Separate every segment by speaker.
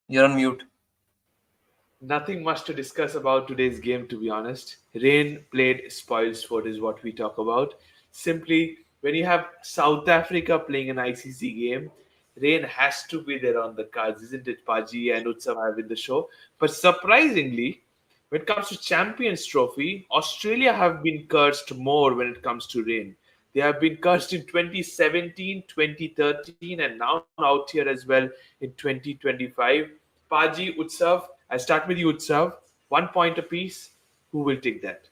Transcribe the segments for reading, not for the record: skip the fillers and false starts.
Speaker 1: You're on mute.
Speaker 2: Nothing much to discuss about today's game, to be honest. Rain played spoil sport, is what we talk about. Simply, when you have South Africa playing an ICC game, rain has to be there on the cards, isn't it? Paji and Utsav have in the show. But surprisingly, when it comes to Champions Trophy, Australia have been cursed more when it comes to rain. They have been cursed in 2017, 2013, and now out here as well in 2025. Paji, Utsav, I start with you, Utsav. 1 point apiece. Who will take that?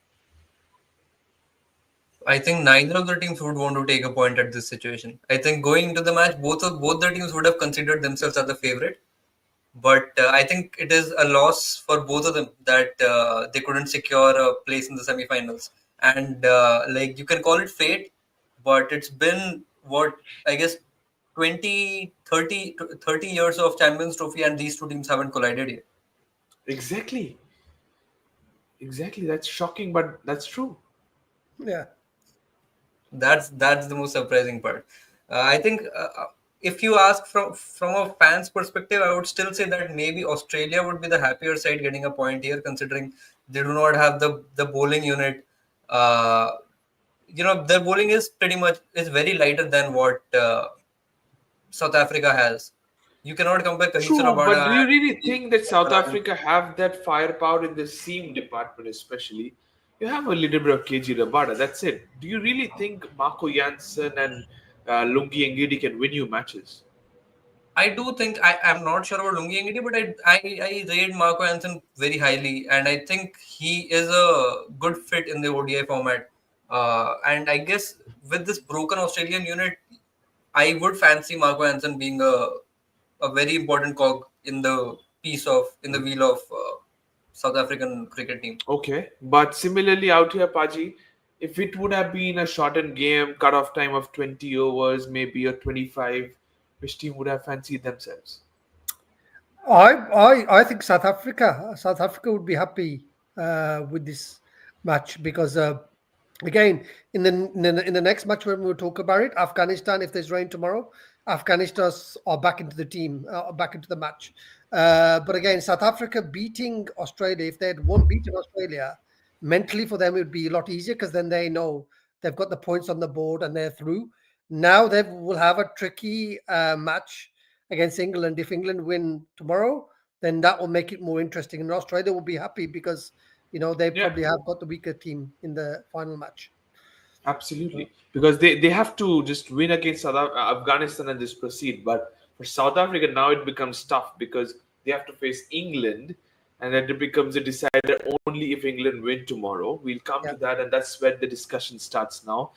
Speaker 1: I think neither of the teams would want to take a point at this situation. I think going into the match, both the teams would have considered themselves as the favorite. But I think it is a loss for both of them that they couldn't secure a place in the semifinals. And like you can call it fate, but it's been what I guess 30 years of Champions Trophy, and these two teams haven't collided yet.
Speaker 2: Exactly. Exactly. That's shocking, but that's true.
Speaker 3: Yeah.
Speaker 1: That's the most surprising part. I think if you ask from a fan's perspective, I would still say that maybe Australia would be the happier side getting a point here, considering they do not have the bowling unit. Uh, their bowling is pretty much is very lighter than what South Africa has. You cannot compare Kagiso
Speaker 2: True, but do
Speaker 1: Rabada
Speaker 2: you
Speaker 1: and
Speaker 2: really think that South
Speaker 1: Maharaj.
Speaker 2: Africa have that firepower in the seam department, especially? You have a little bit of KG Rabada, that's it. Do you really think Marco Janssen and Lungi Ngidi can win you matches?
Speaker 1: I do think I'm not sure about Lungi Ngidi, but I rate Marco Jansen very highly, and I think he is a good fit in the ODI format. And I guess with this broken Australian unit, I would fancy Marco Jansen being a very important cog in the in the wheel of South African cricket team.
Speaker 2: Okay, but similarly out here, Paji, if it would have been a shortened game, cut-off time of 20 overs, maybe or 25, which team would have fancied themselves?
Speaker 3: I think South Africa would be happy with this match because again in the next match when we'll talk about it, Afghanistan. If there's rain tomorrow, Afghanistan are back into the team, back into the match. But again, South Africa beating Australia. If they had won beaten Australia, mentally for them it would be a lot easier because then they know they've got the points on the board and they're through. Now they will have a tricky match against England. If England win tomorrow, then that will make it more interesting. And Australia will be happy because they
Speaker 2: Yeah,
Speaker 3: probably have got the weaker team in the final match.
Speaker 2: absolutely. Because they have to just win against Afghanistan and just proceed. But for South Africa, now it becomes tough because they have to face England, and then it becomes a decider only if England win tomorrow. We'll come
Speaker 3: Yeah,
Speaker 2: to that, and that's where the discussion starts now.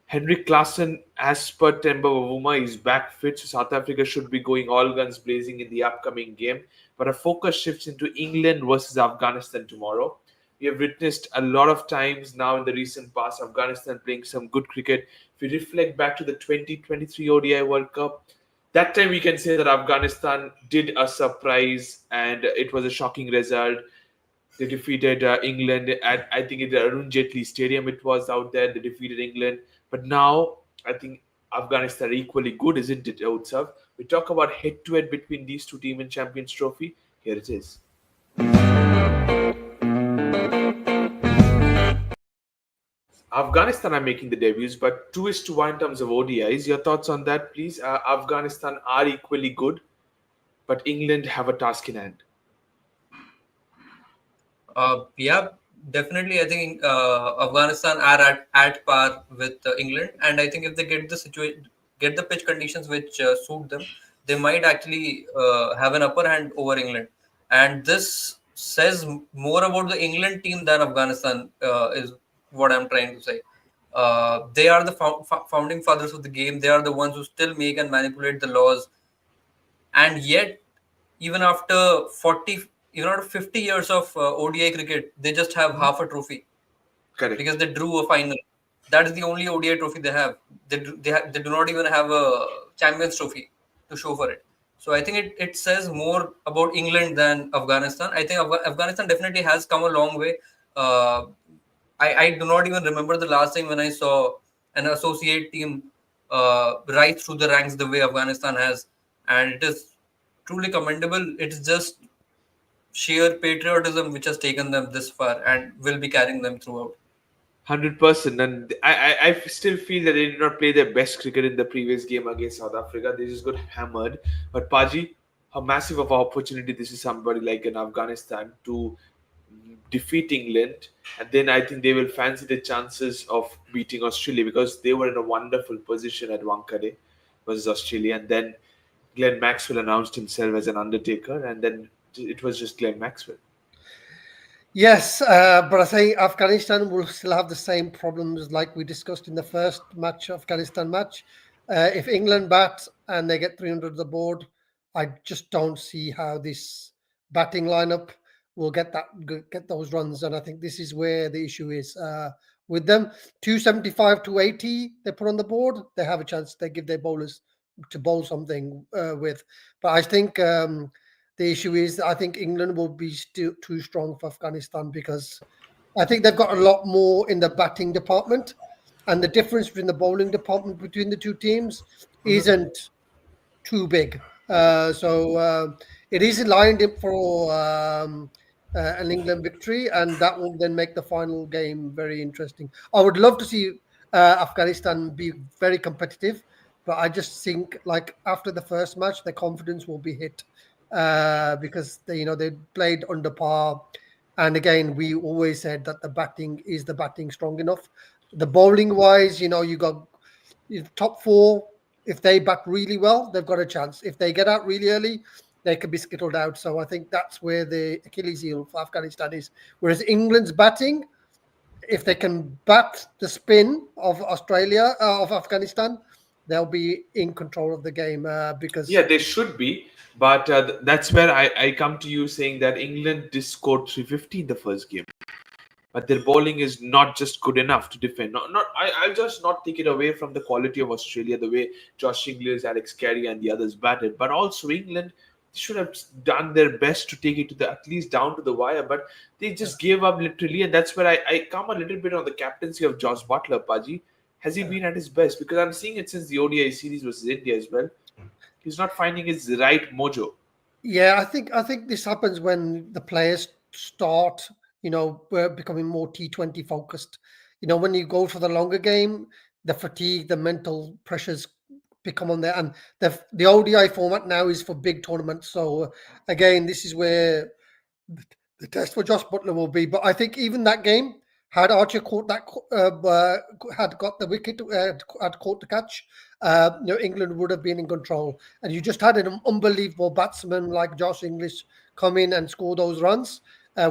Speaker 2: Henrik Klassen, as per Temba Bavuma, is back fit, so South Africa should be going all guns blazing in the upcoming game. But our focus shifts into England versus Afghanistan tomorrow. We have witnessed a lot of times now in the recent past Afghanistan playing some good cricket. If we reflect back to the 2023 ODI World Cup, that time we can say that Afghanistan did a surprise and it was a shocking result. They defeated England at, I think, at the Arun Jaitley Stadium. It was out there. They defeated England. But now I think Afghanistan are equally good, isn't it, Utsav? We talk about head-to-head between these two teams in Champions Trophy. Here it is. Afghanistan are making the debuts, but 2 is to 1 in terms of ODIs. Your thoughts on that, please? Afghanistan are equally good, but England have a task in hand.
Speaker 1: Yeah, definitely. I think Afghanistan are at par with England, and I think if they get the pitch conditions which suit them, they might actually have an upper hand over England. And this says more about the England team than Afghanistan is what I'm trying to say. They are the founding fathers of the game. They are the ones who still make and manipulate the laws, and yet even after 40 even after 50 years of ODI cricket, they just have half a trophy
Speaker 2: Correct.
Speaker 1: because they drew a final. That is the only ODI trophy they have. They do not even have a Champions Trophy to show for it. So I think it says more about England than Afghanistan. I think Afghanistan definitely has come a long way. Uh, I do not even remember the last time when I saw an associate team rise through the ranks the way Afghanistan has, and it is truly commendable. It's just sheer patriotism which has taken them this far and will be carrying them throughout.
Speaker 2: 100%. And I still feel that they did not play their best cricket in the previous game against South Africa. They just got hammered. But Paji, how massive of an opportunity this is somebody like in Afghanistan to defeat England. And then I think they will fancy the chances of beating Australia because they were in a wonderful position at Wankhede versus Australia. And then Glenn Maxwell announced himself as an undertaker. And then it was just Glenn Maxwell.
Speaker 3: Yes, but I think Afghanistan will still have the same problems like we discussed in the first match, Afghanistan match. If England bat and they get 300 on the board, I just don't see how this batting lineup will get those runs, and I think this is where the issue is with them. 275 to 80 they put on the board, they have a chance. They give their bowlers to bowl something with, but I think. The issue is, I think England will be still too strong for Afghanistan because I think they've got a lot more in the batting department, and the difference between the bowling department between the two teams isn't too big. So it is lined up for an England victory, and that will then make the final game very interesting. I would love to see Afghanistan be very competitive, but I just think like after the first match, their confidence will be hit because they played under par. And again, we always said that the batting strong enough. The bowling wise, you got top four. If they bat really well, they've got a chance. If they get out really early, they could be skittled out. So I think that's where the Achilles heel for Afghanistan is. Whereas England's batting, if they can bat the spin of of Afghanistan, they'll be in control of the game because
Speaker 2: Yeah, they should be. But that's where I come to you saying that England did score 350 in the first game. But their bowling is not just good enough to defend. I'll just not take it away from the quality of Australia, the way Josh Inglis, Alex Carey, and the others batted. But also England should have done their best to take it to the at least down to the wire. But they just gave up literally, and that's where I come a little bit on the captaincy of Josh Butler. Paji, has he been at his best? Because I'm seeing it since the ODI series versus India as well. He's not finding his right mojo.
Speaker 3: yeah, I think this happens when the players start, becoming more T20 focused. When you go for the longer game, the fatigue, the mental pressures become on there, and the ODI format now is for big tournaments. So again, this is where the test for Josh Butler will be. But I think even that game, had Archer caught had got the wicket, had caught the catch, England would have been in control. And you just had an unbelievable batsman like Josh English come in and score those runs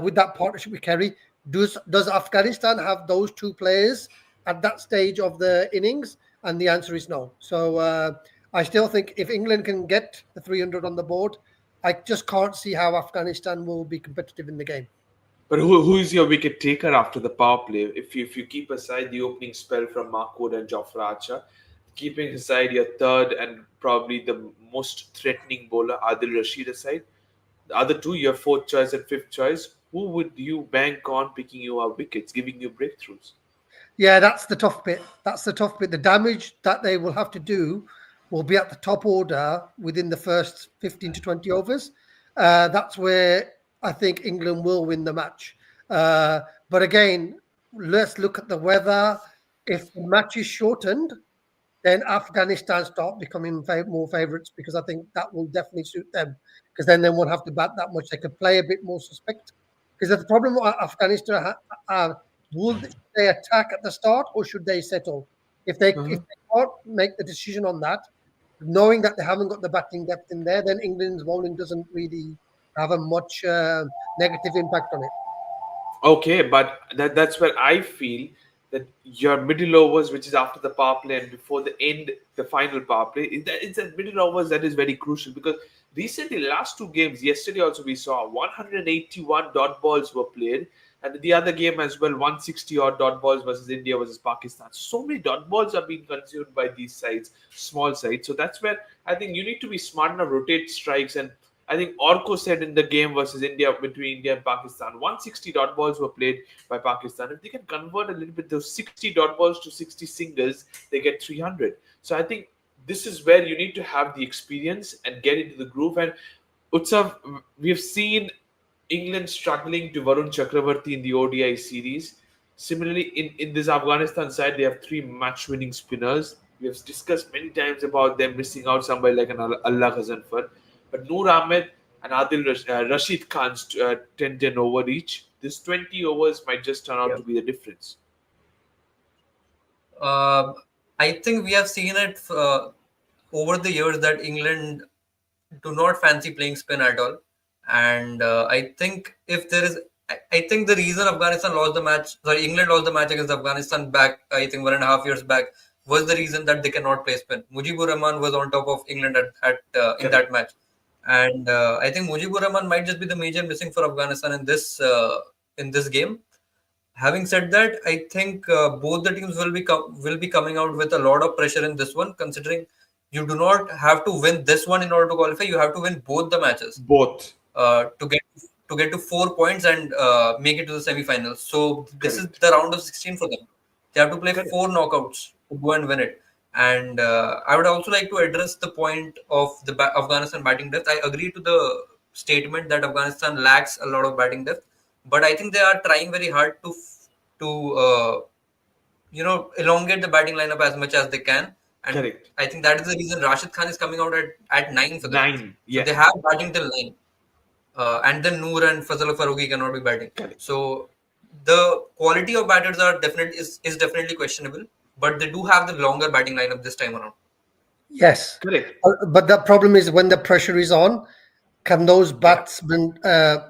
Speaker 3: with that partnership with Kerry. Does Afghanistan have those two players at that stage of the innings? And the answer is no. So I still think if England can get the 300 on the board, I just can't see how Afghanistan will be competitive in the game.
Speaker 2: But who is your wicket taker after the power play? If you keep aside the opening spell from Mark Wood and Jofra Archer, keeping aside your third and probably the most threatening bowler Adil Rashid aside, the other two, your fourth choice and fifth choice, who would you bank on picking you up wickets, giving you breakthroughs?
Speaker 3: Yeah, that's the tough bit. That's the tough bit. The damage that they will have to do will be at the top order within the first 15 to 20 overs. That's where I think England will win the match. But again, let's look at the weather. If the match is shortened, then Afghanistan start becoming more favourites because I think that will definitely suit them because then they won't have to bat that much. They could play a bit more suspect because the problem with Afghanistan should they attack at the start or should they settle? If they can't make the decision on that, knowing that they haven't got the batting depth in there, then England's bowling doesn't really have a much negative impact on it.
Speaker 2: Okay, but that's where I feel that your middle overs, which is after the power play and before the end, the final power play, it's a middle overs that is very crucial because recently, last two games, yesterday also we saw 181 dot balls were played, and the other game as well, 160 odd dot balls versus India versus Pakistan. So many dot balls are being consumed by these sides, small sides. So that's where I think you need to be smart enough, rotate strikes and I think Orko said in the game versus India between India and Pakistan, 160 dot balls were played by Pakistan. If they can convert a little bit those 60 dot balls to 60 singles, they get 300. So I think this is where you need to have the experience and get into the groove. And Utsav, we've seen England struggling to Varun Chakravarti in the ODI series. Similarly, in this Afghanistan side, they have three match-winning spinners. We have discussed many times about them missing out somebody like an Allah Ghazanfar. But Noor Ahmed and Rashid Khan's 10-10 over each. This 20 overs might just turn out
Speaker 1: Yeah.
Speaker 2: to be the difference.
Speaker 1: Uh, I think we have seen it over the years that England do not fancy playing spin at all. And I think if there is, I think the reason Afghanistan lost the match, sorry, England lost the match against Afghanistan back, I think 1.5 years back, was the reason that they cannot play spin. Mujibur Rahman was on top of England at in
Speaker 2: Correct.
Speaker 1: that match. And I think Mujibur Rahman might just be the major missing for Afghanistan in this game. Having said that, I think both the teams will be coming out with a lot of pressure in this one, considering you do not have to win this one in order to qualify. You have to win both the matches
Speaker 2: Both.
Speaker 1: to get to 4 points and make it to the semifinals. So this is
Speaker 2: Correct.
Speaker 1: the round of 16 for them. They have to play
Speaker 2: Correct.
Speaker 1: four knockouts to go and win it. And I would also like to address the point of the Afghanistan batting depth. I agree to the statement that Afghanistan lacks a lot of batting depth, but I think they are trying very hard to elongate the batting lineup as much as they can. And
Speaker 2: Correct.
Speaker 1: I think that is the reason Rashid Khan is coming out at 9 for them.
Speaker 2: Nine.
Speaker 1: So
Speaker 2: Yeah.
Speaker 1: they have batting till 9. And then Noor and Fazal Farooqi cannot be batting.
Speaker 2: Correct.
Speaker 1: So the quality of batters is definitely questionable, but they do have the longer batting lineup this time around.
Speaker 3: Yes.
Speaker 2: Correct.
Speaker 3: But the problem is when the pressure is on, can those
Speaker 2: Yeah.
Speaker 3: batsmen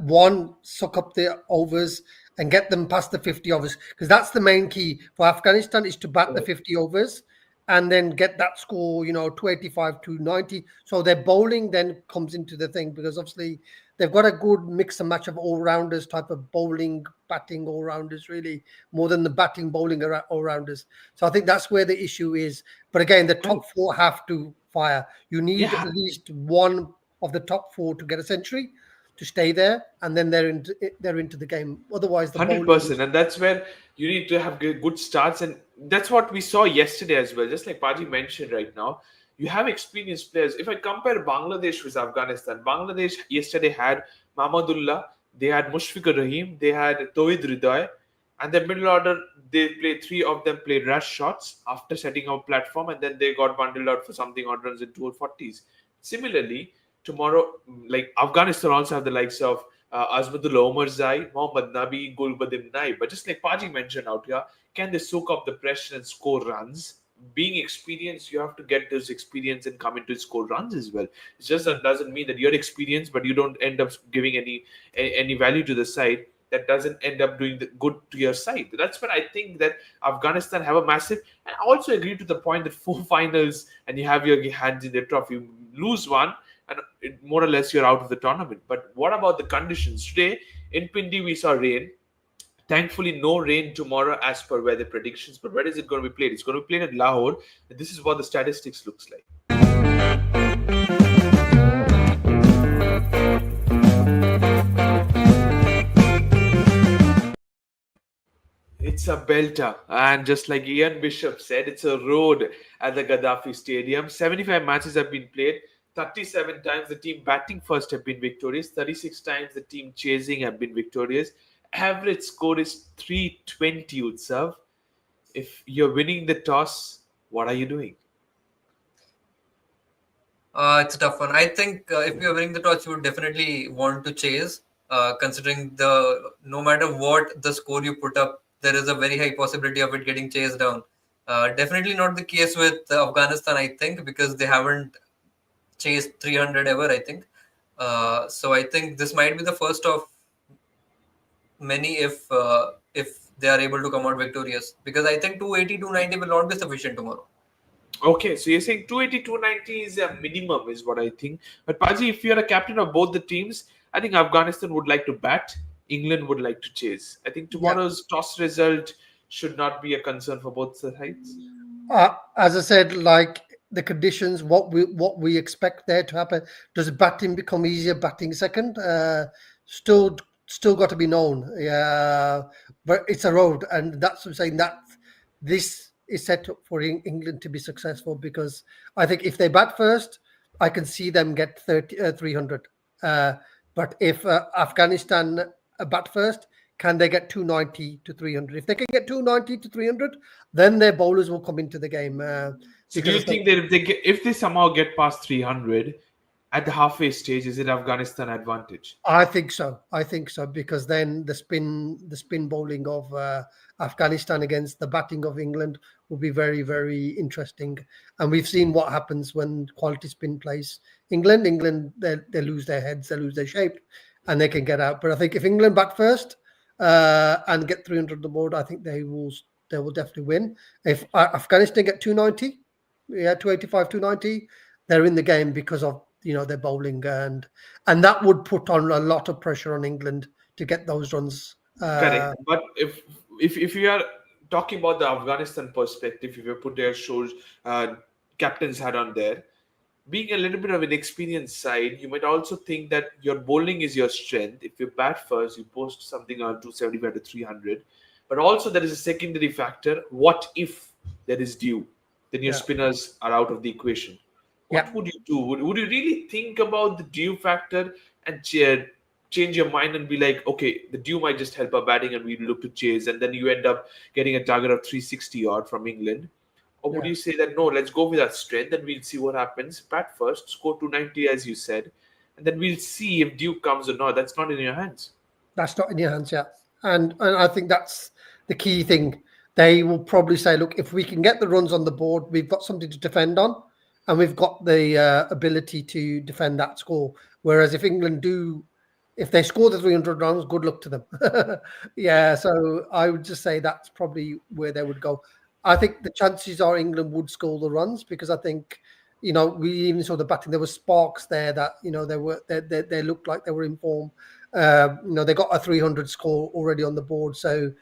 Speaker 3: one suck up the overs and get them past the 50 overs? Because that's the main key for Afghanistan is to bat the 50 overs and then get that score, 285 to 90. So their bowling then comes into the thing because obviously they've got a good mix and match of all rounders type of bowling, batting all rounders, really more than the batting bowling all rounders. So I think that's where the issue is. But again, the top
Speaker 2: Correct.
Speaker 3: four have to fire. You need at
Speaker 2: Yeah.
Speaker 3: least one of the top four to get a century to stay there, and then they're into the game. Otherwise, the bowling
Speaker 2: 100%, and that's where you need to have good starts, and that's what we saw yesterday as well. Just like Paji mentioned right now, you have experienced players. If I compare Bangladesh with Afghanistan, Bangladesh yesterday had Mahmudullah, they had Mushfiqur Rahim, they had Tawhid Ridoy, and the middle order they played three of them played rush shots after setting up platform, and then they got bundled out for something odd runs in 240s. Similarly, tomorrow, like Afghanistan also have the likes of Azmadullah Omar Zai, Mohammad Nabi, Gulbadim Naib. But just like Paji mentioned out here, can they soak up the pressure and score runs? Being experienced, you have to get this experience and come into score runs as well. It just doesn't mean that you're experienced, but you don't end up giving any value to the side. That doesn't end up doing the good to your side. That's when I think that Afghanistan have a massive. And I also agree to the point that four finals and you have your hands in the trophy. You lose one, and more or less you're out of the tournament. But what about the conditions? Today in Pindi we saw rain. Thankfully, no rain tomorrow as per weather predictions. But where is it going to be played? It's going to be played at Lahore. And this is what the statistics looks like. It's a belter, and just like Ian Bishop said, it's a road at the Gaddafi Stadium. 75 matches have been played. 37 times the team batting first have been victorious. 36 times the team chasing have been victorious. Average score is 320, Utsav. If you're winning the toss, what are you doing?
Speaker 1: It's a tough one. I think if you're winning the toss, you would definitely want to chase. Considering the no matter what the score you put up, there is a very high possibility of it getting chased down. Definitely not the case with Afghanistan, I think, because they haven't chased 300 ever. I think. So I think this might be the first of many if they are able to come out victorious. Because I think 280, 290 will not be sufficient tomorrow.
Speaker 2: Okay, so you're saying 280, 290 is a minimum, is what I think. But Paji, if you're a captain of both the teams, I think Afghanistan would like to bat, England would like to chase. I think
Speaker 3: Yeah.
Speaker 2: tomorrow's toss result should not be a concern for both sides.
Speaker 3: As I said, like the conditions, what we expect there to happen. Does batting become easier? Batting second, still got to be known. Yeah, but it's a road, and that's what I'm saying. That this is set up for England to be successful because I think if they bat first, I can see them get 300. Uh, but if Afghanistan bat first, can they get 290 to 300? If they can get 290 to 300, then their bowlers will come into the game.
Speaker 2: So do
Speaker 3: Because
Speaker 2: you
Speaker 3: I said,
Speaker 2: think that if they somehow get past 300 at the halfway stage, is it Afghanistan advantage?
Speaker 3: I think so. I think so because then the spin bowling of Afghanistan against the batting of England will be very, very interesting. And we've seen what happens when quality spin plays. England, they lose their heads, they lose their shape, and they can get out. But I think if England bat first and get 300 on the board, I think they will definitely win. If Afghanistan get 290, yeah, 285, 290, they're in the game because of their bowling and that would put on a lot of pressure on England to get those runs.
Speaker 2: Correct. But if you are talking about the Afghanistan perspective, if you put their shows captain's hat on there, being a little bit of an experienced side, you might also think that your bowling is your strength. If you bat first, you post something around 275 to 300. But also there is a secondary factor. What if there is dew? Then your
Speaker 3: Yeah,
Speaker 2: spinners are out of the equation.
Speaker 3: yeah,
Speaker 2: What would you do? Would you really think about the dew factor and change your mind and be like, okay, the dew might just help our batting and we look to chase, and then you end up getting a target of 360 odd from England? Or would
Speaker 3: yeah.
Speaker 2: you say that no, let's go with our strength and we'll see what happens? Bat first, score 290 as you said, and then we'll see if Duke comes or not. That's not in your hands.
Speaker 3: That's not in your hands yet. And I think that's the key thing. They will probably say, look, if we can get the runs on the board, we've got something to defend on, and we've got the ability to defend that score. Whereas if they score the 300 runs, good luck to them. Yeah, so I would just say that's probably where they would go. I think the chances are England would score the runs because I think, we even saw the batting. There were sparks there that, they looked like they were in form. They got a 300 score already on the board. So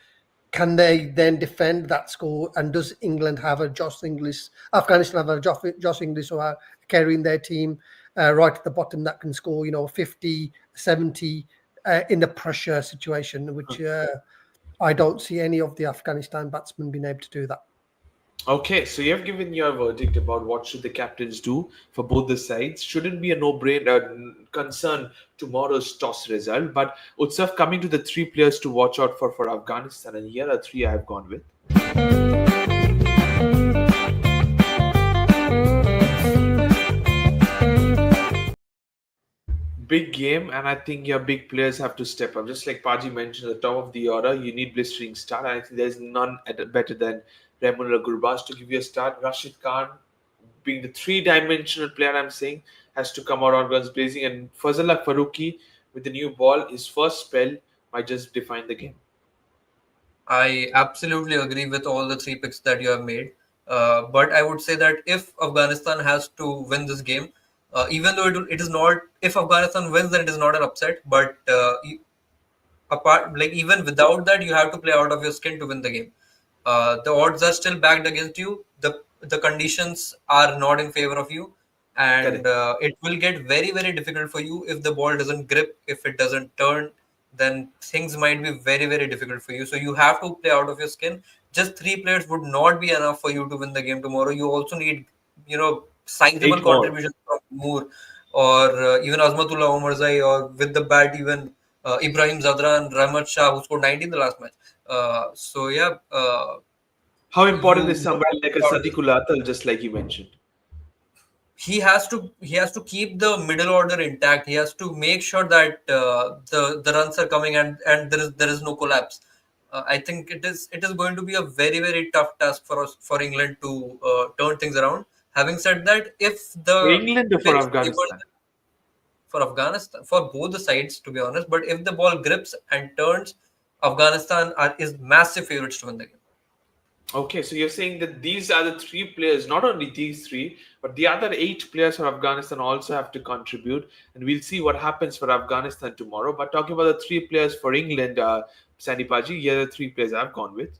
Speaker 3: can they then defend that score? And does England have a Josh Inglis, Afghanistan have a Josh Inglis who are carrying their team right at the bottom that can score, 50, 70 in the pressure situation, which I don't see any of the Afghanistan batsmen being able to do that.
Speaker 2: Okay, so you have given your verdict about what should the captains do for both the sides. Shouldn't be a no-brainer concern tomorrow's toss result. But Utsav, coming to the three players to watch out for Afghanistan, and here are three I have gone with. Big game, and I think your big players have to step up. Just like Paji mentioned at the top of the order, you need blistering start. And I think there's none better than Raymond Gurbaz to give you a start. Rashid Khan, being the three-dimensional player, I'm saying, has to come out on guns blazing. And Fazallah Faruqi with the new ball, his first spell might just define the game.
Speaker 1: I absolutely agree with all the three picks that you have made. But I would say that if Afghanistan has to win this game, even though it is not, if Afghanistan wins, then it is not an upset. But apart, like even without that, you have to play out of your skin to win the game. The odds are still backed against you. The conditions are not in favor of you, and
Speaker 2: Correct.
Speaker 1: it will get very, very difficult for you if the ball doesn't grip, if it doesn't turn. Then things might be very, very difficult for you. So you have to play out of your skin. Just three players would not be enough for you to win the game tomorrow. You also need, sizable
Speaker 2: Eight more.
Speaker 1: contributions from Moore or even Azmatullah Omarzai, or with the bat even Ibrahim Zadran and Rahmat Shah, who scored 90 in the last match. So yeah,
Speaker 2: How
Speaker 1: you
Speaker 2: important is
Speaker 1: you have
Speaker 2: somebody
Speaker 1: to
Speaker 2: like a
Speaker 1: play out of this.
Speaker 2: Sadiqul Atal, just like you mentioned?
Speaker 1: He has to keep the middle order intact. He has to make sure that the runs are coming, and there is no collapse. I think it is going to be a very, very tough task for us, for England, to turn things around. Having said that, if
Speaker 2: For
Speaker 1: the
Speaker 2: England or for
Speaker 1: pitch favors
Speaker 2: Afghanistan?
Speaker 1: for Afghanistan, for both the sides, to be honest. But if the ball grips and turns, Afghanistan is massive favorites to win the game.
Speaker 2: Okay, so you're saying that these are the three players, not only these three, but the other eight players for Afghanistan also have to contribute, and we'll see what happens for Afghanistan tomorrow. But talking about the three players for England, Sandy Paji, here are the three players I've gone with.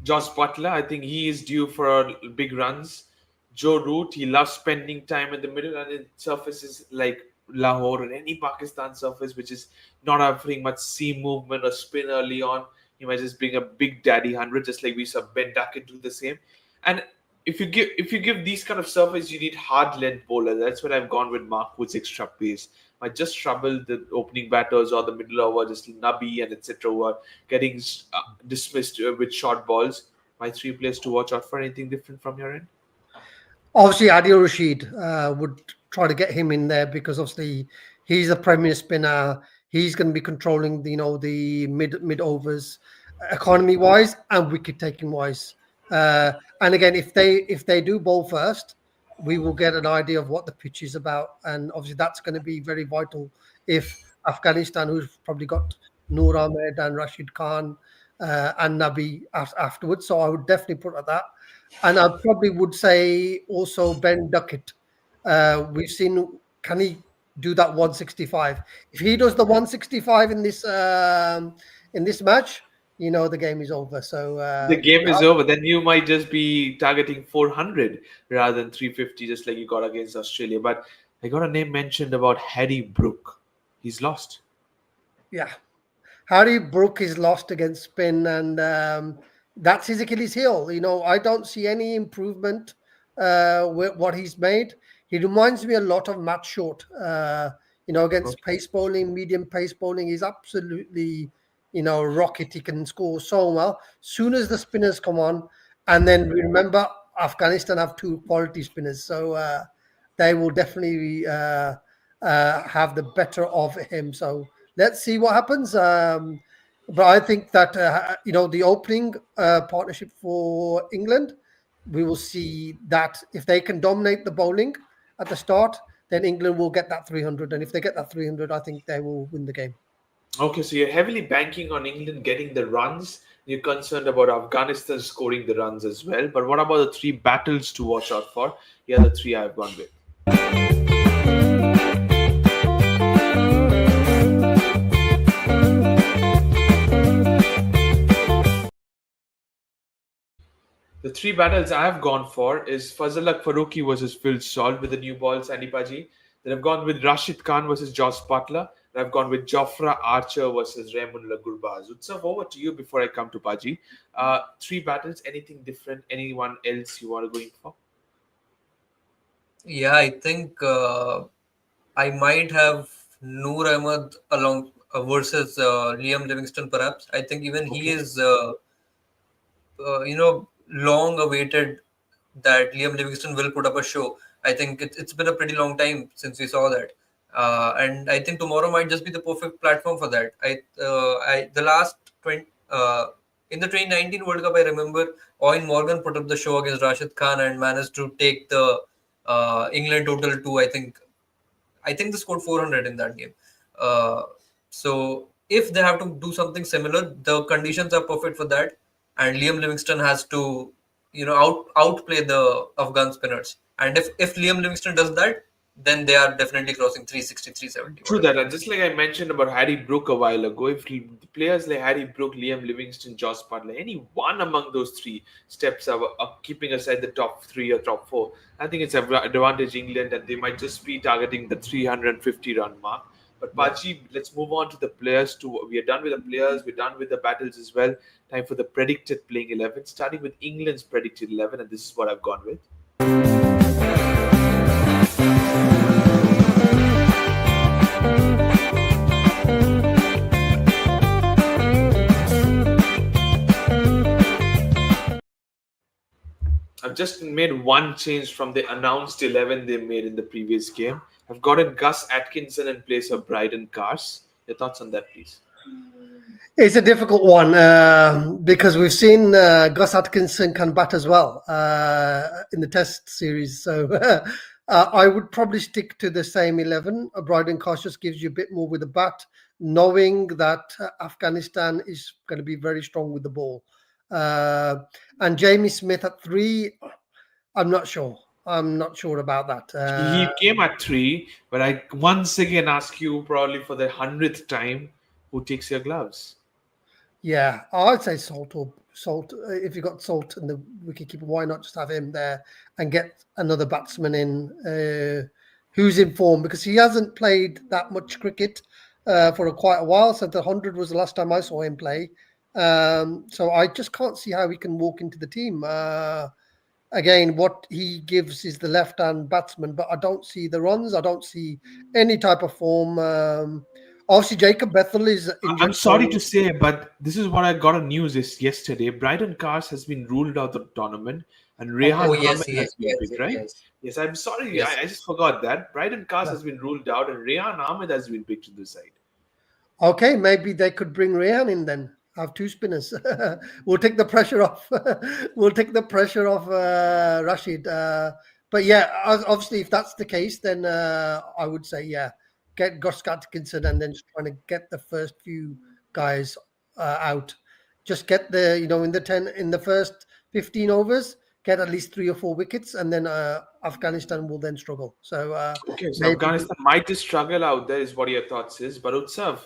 Speaker 2: Josh Butler, I think he is due for big runs. Joe Root, he loves spending time in the middle, and it surfaces like Lahore or any Pakistan surface, which is not offering much seam movement or spin early on. He might just bring a big daddy 100, just like we saw Ben Duckett do the same. And if you give these kind of surface, you need hard length bowler. That's when I've gone with Mark Wood's extra pace. Might just trouble the opening batters or the middle over, just Nabi and etc. who are getting dismissed with short balls. My three players to watch out for. Anything different from your end?
Speaker 3: Obviously, Adil Rashid would try to get him in there because obviously he's a premier spinner. He's going to be controlling the the mid overs, economy wise and wicket taking wise. And again, if they do bowl first, we will get an idea of what the pitch is about, and obviously that's going to be very vital if Afghanistan, who's probably got Noor Ahmed and Rashid Khan and Nabi afterwards. So I would definitely put at that. And I probably would say also Ben Duckett. We've seen, can he do that 165? If he does the 165 in this match, the game is over. So
Speaker 2: The game is over. Then you might just be targeting 400 rather than 350, just like you got against Australia. But I got a name mentioned about Harry Brook. He's lost.
Speaker 3: yeah, Harry Brook is lost against Spin, and that's his Achilles heel. I don't see any improvement with what he's made. He reminds me a lot of Matt Short. Against
Speaker 2: Okay.
Speaker 3: pace bowling, medium pace bowling, he's absolutely, rocket. He can score so well. Soon as the spinners come on, and then remember, Afghanistan have two quality spinners, so they will definitely have the better of him. So let's see what happens. But I think that the opening partnership for England, we will see that if they can dominate the bowling at the start, then England will get that 300, and if they get that 300, I think they will win the game.
Speaker 2: Okay, so you're heavily banking on England getting the runs. You're concerned about Afghanistan scoring the runs as well. But what about the three battles to watch out for? Here are the three I've gone with. The three battles I have gone for is Fazalak Faruqi versus Phil Salt with the new ball, Sandy Paji. Then I've gone with Rashid Khan versus Josh Butler. And I've gone with Jofra Archer versus Raymond Gurbaz. Utsav, over to you before I come to Paji. Three battles, anything different? Anyone else you want to go in for?
Speaker 1: Yeah, I think I might have Noor Ahmed along versus Liam Livingston. Perhaps I think even he
Speaker 2: Okay.
Speaker 1: is long awaited that Liam Livingston will put up a show. I think it's been a pretty long time since we saw that, and I think tomorrow might just be the perfect platform for that. I the last 20 in the 2019 World Cup, I remember Owen Morgan put up the show against Rashid Khan and managed to take the England total to I think they scored 400 in that game. Uh, so if they have to do something similar, the conditions are perfect for that, and Liam Livingston has to, outplay the Afghan spinners. And if Liam Livingston does that, then they are definitely crossing 360, 370,
Speaker 2: True
Speaker 1: whatever
Speaker 2: that,
Speaker 1: it
Speaker 2: and
Speaker 1: is.
Speaker 2: just like I mentioned about Harry Brook a while ago, if players like Harry Brook, Liam Livingston, Josh Butler, any one among those three steps are keeping aside the top three or top four, I think it's advantage England, and they might just be targeting the 350 run mark. But
Speaker 1: Yeah.
Speaker 2: Pachi, let's move on to the players. We are done with the players. We're done with the battles as well. Time for the predicted playing 11. Starting with England's predicted 11, and this is what I've gone with. I've just made one change from the announced 11 they made in the previous game. I've gotten Gus Atkinson in place of Bryden Cars. Your thoughts on that, please?
Speaker 3: It's a difficult one because we've seen Gus Atkinson can bat as well in the Test series. So I would probably stick to the same 11. Bryden Kosh just gives you a bit more with the bat, knowing that Afghanistan is going to be very strong with the ball. Uh, and Jamie Smith at 3, I'm not sure. I'm not sure about that.
Speaker 2: He came at 3, but I once again ask you, probably for the 100th time, who takes your gloves?
Speaker 3: Yeah, I'd say Salt or Salt. If you got Salt and the wicketkeeper, why not just have him there and get another batsman in who's in form, because he hasn't played that much cricket for quite a while. So the 100 was the last time I saw him play. So I just can't see how he can walk into the team. Again, what he gives is the left-hand batsman, but I don't see the runs. I don't see any type of form. Obviously, Jacob Bethel is
Speaker 2: I'm
Speaker 3: injured,
Speaker 2: sorry
Speaker 3: so
Speaker 2: to say, but this is what I got on news is yesterday. Bryden Cars has been ruled out of the tournament, and
Speaker 3: okay.
Speaker 1: Oh
Speaker 2: Rehan
Speaker 1: yes,
Speaker 2: Ahmed
Speaker 1: he is.
Speaker 2: has been picked, right? Yes, I'm sorry,
Speaker 1: Yes.
Speaker 2: I just forgot that. Bryden Cars
Speaker 3: Yeah.
Speaker 2: has been ruled out, and Rehan Ahmed has been picked to the side.
Speaker 3: Okay, maybe they could bring Rayan in then. Have two spinners. We'll take the pressure off. We'll take the pressure off Rashid. But yeah, obviously, if that's the case, then I would say yeah, get Gus Atkinson and then just trying to get the first few guys out. Just get the in the 10 in the first 15 overs, get at least 3 or 4 wickets, and then Afghanistan will then struggle. So
Speaker 2: Okay, so
Speaker 3: maybe
Speaker 2: Afghanistan might just struggle out there, is what your thoughts is. But Utsav,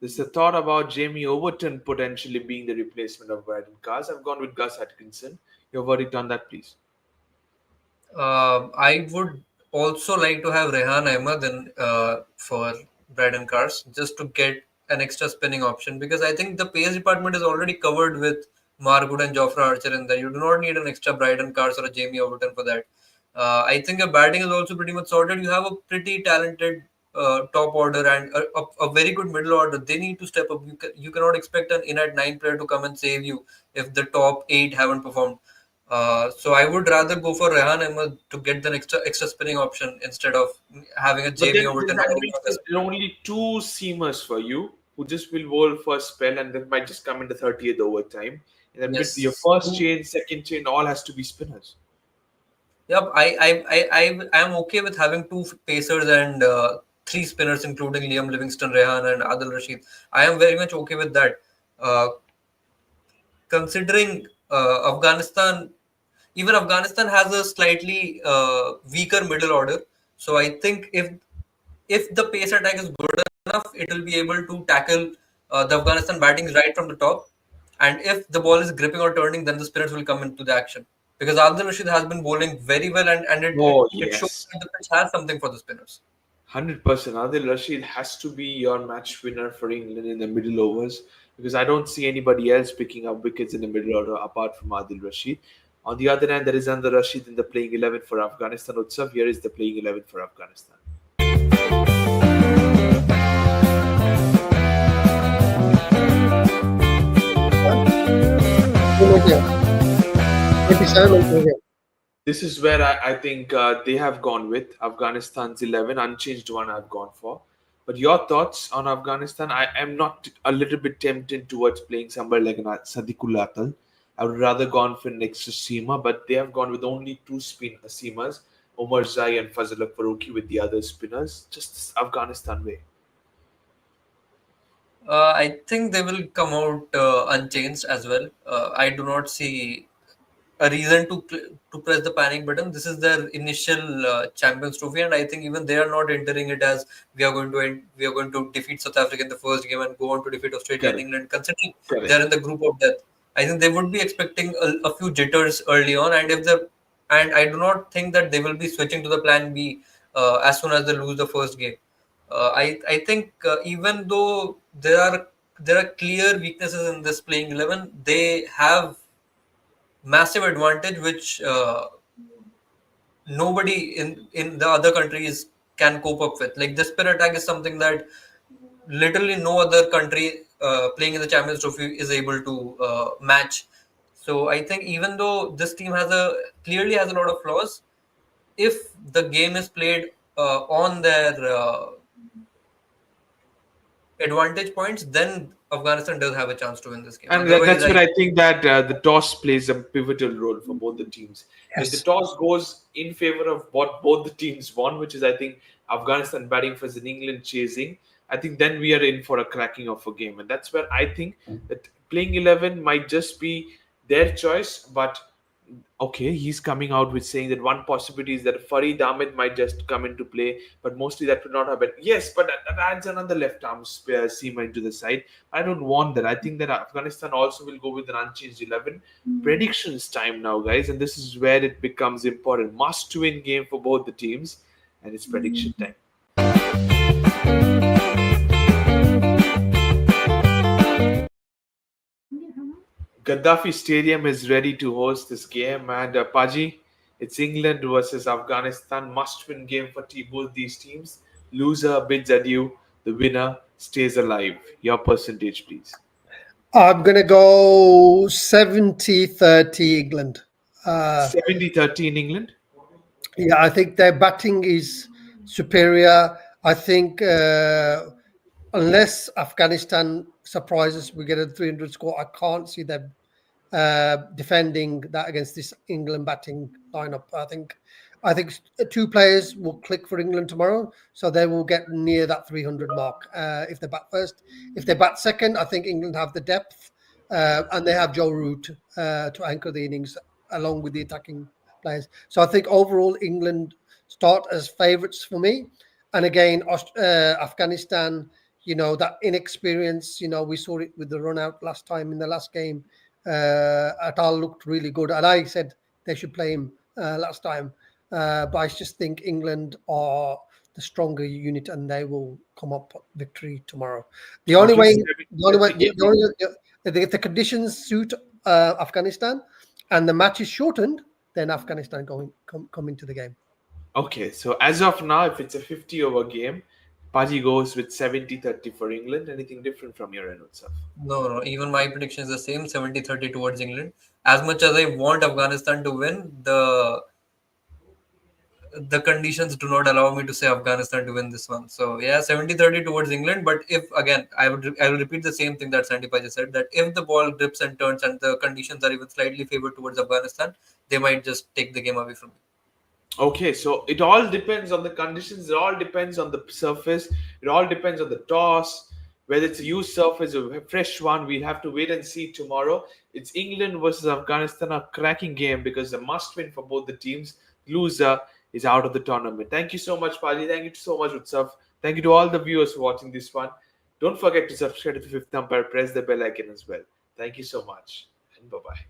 Speaker 2: there's a thought about Jamie Overton potentially being the replacement of Bryden Cars. I've gone with Gus Atkinson. Your verdict on that, please.
Speaker 1: I would also like to have Rehan Ahmed for Braden Cars just to get an extra spinning option because I think the pace department is already covered with Margood and Jofra Archer in there. You do not need an extra Braden Cars or a Jamie Overton for that. I think your batting is also pretty much sorted. You have a pretty talented top order and a very good middle order. They need to step up. You cannot expect an in at nine player to come and save you if the top eight haven't performed. So I would rather go for Rehan Ahmed to get the extra spinning option instead of having a
Speaker 2: But
Speaker 1: Jamie
Speaker 2: then
Speaker 1: Overton
Speaker 2: that
Speaker 1: riding
Speaker 2: means
Speaker 1: on
Speaker 2: that
Speaker 1: this.
Speaker 2: there are only two seamers for you who just will bowl for a spell and then might just come in the 30th overtime. And then with your
Speaker 1: Yes.
Speaker 2: first chain, second chain, all has to be spinners.
Speaker 1: Yep. I am okay with having two pacers and three spinners, including Liam Livingston, Rehan, and Adil Rashid. I am very much okay with that. Uh, Considering Afghanistan, even Afghanistan has a slightly weaker middle order. So I think if the pace attack is good enough, it will be able to tackle the Afghanistan batting right from the top. And if the ball is gripping or turning, then the spinners will come into the action. Because Adil Rashid has been bowling very well, and
Speaker 2: Oh,
Speaker 1: it shows
Speaker 2: yes.
Speaker 1: that the pitch has something for the spinners.
Speaker 2: 100%. Adil Rashid has to be your match winner for England in the middle overs because I don't see anybody else picking up wickets in the middle order apart from Adil Rashid. On the other hand, there is another Rashid in the playing 11 for Afghanistan. Utsav, here is the playing 11 for Afghanistan.
Speaker 3: maybe Simon.
Speaker 2: This is where I think they have gone with Afghanistan's 11, unchanged one I've gone for. But your thoughts on Afghanistan? I am not a little bit tempted towards playing somebody like Sadiqul Atal. I would rather gone for an extra seamer, but they have gone with only two seamers, Omar Zai and Fazal Faruqi with the other spinners. Just this Afghanistan way.
Speaker 1: I think they will come out unchanged as well. I do not see a reason to press the panic button. This is their initial Champions Trophy, and I think even they are not entering it as we are going to defeat South Africa in the first game and go on to defeat Australia and
Speaker 2: Correct.
Speaker 1: England. Considering they
Speaker 2: Correct.
Speaker 1: are in the group of death, I think they would be expecting a few jitters early on, and I do not think that they will be switching to the plan B as soon as they lose the first game. I think even though there are clear weaknesses in this playing 11, they have massive advantage which nobody in the other countries can cope up with. Like the spin attack is something that literally no other country playing in the Champions Trophy is able to match. So I think even though this team clearly has a lot of flaws, if the game is played on their advantage points, then Afghanistan does have a chance to win this game.
Speaker 2: And
Speaker 1: Otherwise,
Speaker 2: that's where
Speaker 1: I
Speaker 2: I think that the toss plays a pivotal role for both the teams. If the
Speaker 3: Yes.
Speaker 2: toss goes in favor of what both the teams want, which is I think Afghanistan batting first and England chasing, I think then we are in for a cracking of a game. And that's where I think that playing 11 might just be their choice. But okay, he's coming out with saying that one possibility is that Farid Ahmed might just come into play, but mostly that would not happen. Yes, but that adds another left arm seamer into the side. I don't want that. I think that Afghanistan also will go with an unchanged 11. Predictions time now, guys, and this is where it becomes important. Must win game for both the teams, and it's prediction time. Gaddafi Stadium is ready to host this game, and Paji, It's England versus Afghanistan. Must-win game for both these teams. Loser bids adieu. The winner stays alive. Your percentage, please.
Speaker 3: I'm going to go 70-30 England. Uh,
Speaker 2: 70-30 in England.
Speaker 3: yeah, I think their batting is superior. I think unless Afghanistan surprises, we get a 300 score. I can't see them defending that against this England batting lineup. I think two players will click for England tomorrow, so they will get near that 300 mark if they bat first. If they bat second, I think England have the depth and they have Joe Root to anchor the innings along with the attacking players. So I think overall England start as favourites for me. And again, Afghanistan, that inexperience, we saw it with the run out last time in the last game. Atal looked really good, and I said they should play him last time. But I just think England are the stronger unit, and they will come up victory tomorrow. The only
Speaker 2: Okay,
Speaker 3: way, the only way,
Speaker 2: 70-30.
Speaker 3: the only if the conditions suit Afghanistan, and the match is shortened, then Afghanistan come into the game.
Speaker 2: Okay, so as of now, if it's a 50-over game, Paji goes with 70-30 for England. Anything different from your end, Utsav?
Speaker 1: No, no. Even my prediction is the same, 70-30 towards England. As much as I want Afghanistan to win, the conditions do not allow me to say Afghanistan to win this one. So yeah, 70-30 towards England. But if again, I will repeat the same thing that Sandeep just said, that if the ball grips and turns and the conditions are even slightly favored towards Afghanistan, they might just take the game away from me.
Speaker 2: Okay, so it all depends on the conditions. It all depends on the surface. It all depends on the toss, whether it's a used surface or a fresh one. We'll have to wait and see tomorrow. It's England versus Afghanistan, a cracking game because a must-win for both the teams. Loser is out of the tournament. Thank you so much, Pali. Thank you so much, Utsav. Thank you to all the viewers for watching this one. Don't forget to subscribe to the Fifth Umpire. Press the bell icon as well. Thank you so much, and bye-bye.